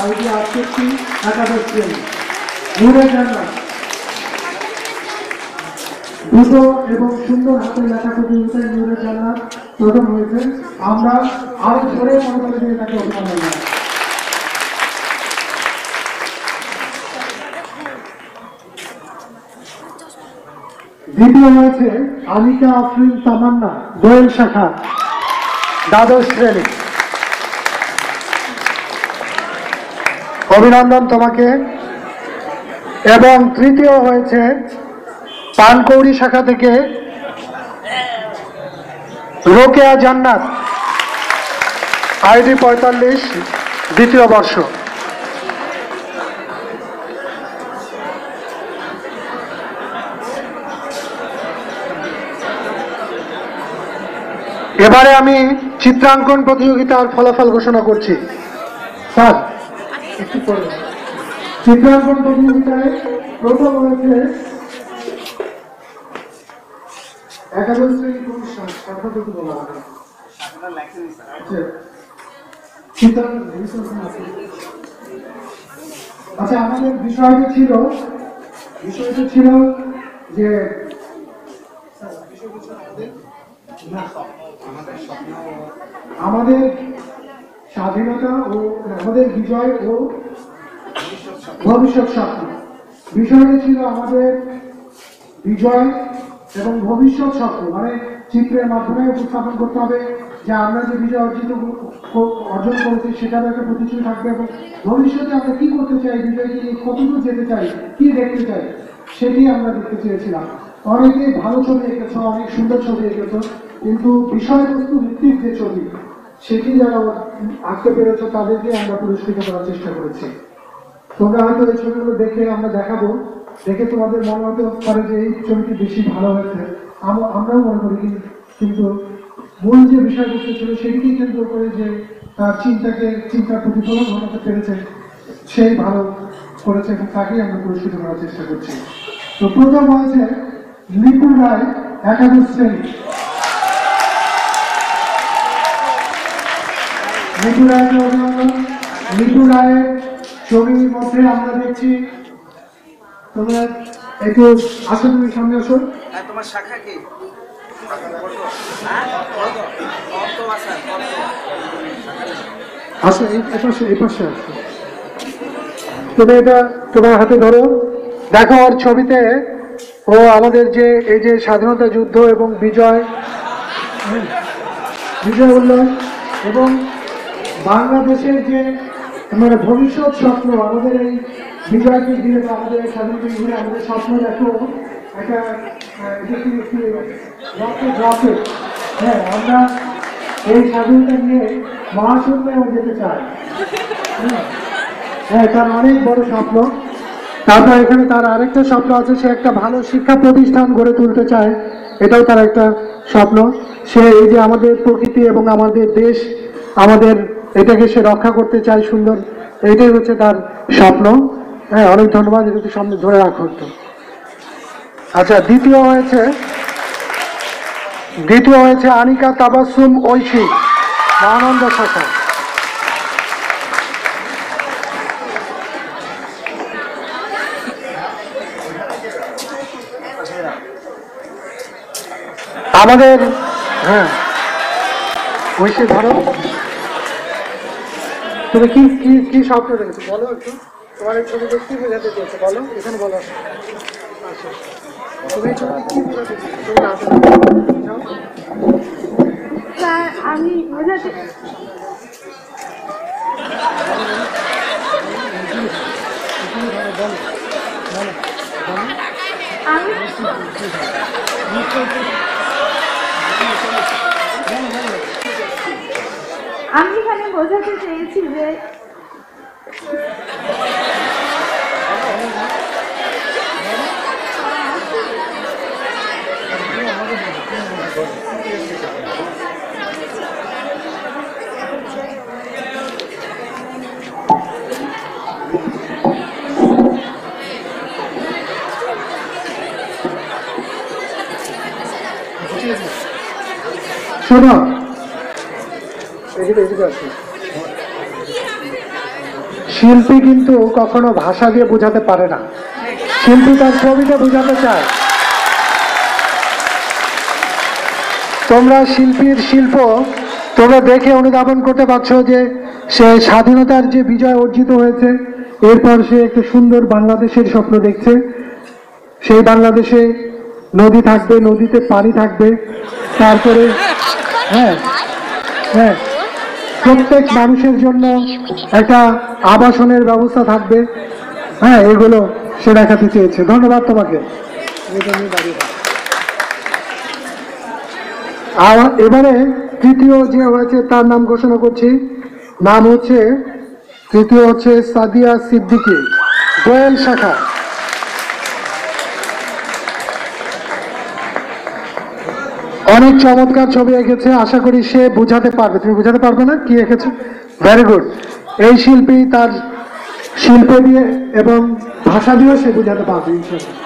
ID 68 একাদশ শ্রেণী। নূরে জান্নাত দ্রুত এবং সুন্দর হাতের লেখা প্রতিযোগিতায় নূরে জান্নাত প্রথম হয়েছে। আমরা আরো জোরে করতালি দিয়ে তাকে অভিনন্দন জানাই। দ্বিতীয় হয়েছে আনিকা আফরিন তামান্না, দোয়েল শাখা, দ্বাদশ শ্রেণী। অভিনন্দন তোমাকে। এবং তৃতীয় হয়েছে পানকৌড়ি শাখা থেকে রোকেয়া জান্নাত, আইডি 45, দ্বিতীয় বর্ষ। এবারে আমি চিত্রাঙ্কন প্রতিযোগিতার ফলাফল ঘোষণা করছি। স্যার একটু পরে। চিত্রাঙ্কন প্রতিযোগিতায় প্রথম হয়েছে একাদশ শ্রেণী আচ্ছা, আমাদের বিষয়টা ছিল যে আমাদের স্বাধীনতা ও আমাদের বিজয় ও ভবিষ্যৎ স্বপ্ন। বিষয়টা ছিল আমাদের বিজয় এবং ভবিষ্যৎ স্বপ্ন, মানে চিত্রের মাধ্যমে উপস্থাপন করতে হবে যে আমরা যে বিজয় অর্জন করেছি সেটার একটা প্রতিশ্রুতি থাকবে এবং ভবিষ্যতে আমরা কি করতে চাই, বিজয়কে কতদূর যেতে চাই, কি দেখতে চাই, সেটি আমরা দেখতে চেয়েছিলাম। অনেকে ভালো ছবি এঁকেছ, অনেক সুন্দর ছবি এঁকেছ, কিন্তু বিষয়বস্তু ভিত্তিক যে ছবি সেটি যারা আঁকতে পেরেছ তাদেরকে আমরা পুরস্কৃত করার চেষ্টা করেছি। তোমরা হয়তো এই ছবিগুলো দেখে আমরা দেখাবো, দেখে তোমাদের মনে হতে পারে যে এই ছবিটি বেশি ভালো হয়েছে, আমরাও মনে করি, কিন্তু মূল যে বিষয়বস্তু ছিল সেটিকে কেন্দ্র করে যে তার চিন্তার প্রতিফলন ঘটাতে পেরেছে সেই ভালো করেছে এবং তাকেই আমরা পুরস্কৃত করার চেষ্টা করছি। তো প্রথম হয়েছে লিপু রায়, একাদশ শ্রেণী। লিপু রায়কে অভিনন্দন। লিপু রায়ের ছবির মধ্যে আমরা দেখছি, তোমরা একটু আসো, তুমি সামনে আসো। তোমার শাখা কি? আসো, এই পাশে আসো। তুমি এটা তোমার হাতে ধরো। দেখো ওর ছবিতে ও আমাদের যে এই যে স্বাধীনতা যুদ্ধ এবং বিজয় উল্লাস এবং বাংলাদেশের যে মানে ভবিষ্যৎ স্বপ্ন, আমাদের এই বিজয়কে ঘিরে বা আমাদের এই স্বাধীনতা ঘিরে আমাদের স্বপ্ন দেখো একটা রকেট। হ্যাঁ, আমরা এই স্বাধীনতা নিয়ে মহাশূন্যেও যেতে চাই। হ্যাঁ, তার অনেক বড় স্বপ্ন। তারপর এখানে তার আরেকটা স্বপ্ন আছে, সে একটা ভালো শিক্ষা প্রতিষ্ঠান গড়ে তুলতে চায়, এটাও তার একটা স্বপ্ন। সে এই যে আমাদের প্রকৃতি এবং আমাদের দেশ, আমাদের এটাকে সে রক্ষা করতে চায় সুন্দর, এইটাই হচ্ছে তার স্বপ্ন। হ্যাঁ, অনেক ধন্যবাদ। এটা তো সামনে ধরে রাখো তো। আচ্ছা, দ্বিতীয় হয়েছে আনিকা তাবাসসুম ঐশী, মহানন্দ শাখা। আমাদের হ্যাঁ, ঐশী ধরো। তুমি কি কি কি স্বপ্ন দেখেছো বলো একটু, তোমার এই ছবিতে কি বোঝাতে চেয়েছো বলো, এখানে বলো। আচ্ছা, তুমি ছবিতে কি বোঝাতে চেয়েছো? তুমি স্যার আমি বোঝাতে আমি এখানে বোঝাতে চেয়েছি যে শোনো, শিল্পী কিন্তু কখনো ভাষা দিয়ে বোঝাতে পারে না, শিল্পী তার ছবিতে বোঝাতে চায়। তোমরা শিল্পীর শিল্প তোমরা দেখে অনুধাবন করতে পারছো যে সে স্বাধীনতার যে বিজয় অর্জিত হয়েছে, এরপর সে একটা সুন্দর বাংলাদেশের স্বপ্ন দেখছে। সেই বাংলাদেশে নদী থাকবে, নদীতে পানি থাকবে, তারপরে হ্যাঁ হ্যাঁ প্রত্যেক মানুষের জন্য একটা আবাসনের ব্যবস্থা থাকবে। হ্যাঁ, এগুলো সে দেখাতে চেয়েছে। ধন্যবাদ তোমাকে। আর এবারে তৃতীয় যে হয়েছে তার নাম ঘোষণা করছি। নাম হচ্ছে, তৃতীয় হচ্ছে সাদিয়া সিদ্দিকী, গোয়েল শাখা। অনেক চমৎকার ছবি এঁকেছে, আশা করি সে বোঝাতে পারবে। তুমি বোঝাতে পারবে না কি এঁকেছে? Very good. এই শিল্পী তার শিল্প দিয়ে এবং ভাষা দিয়েও সে বোঝাতে পারবে ইনশাআল্লাহ।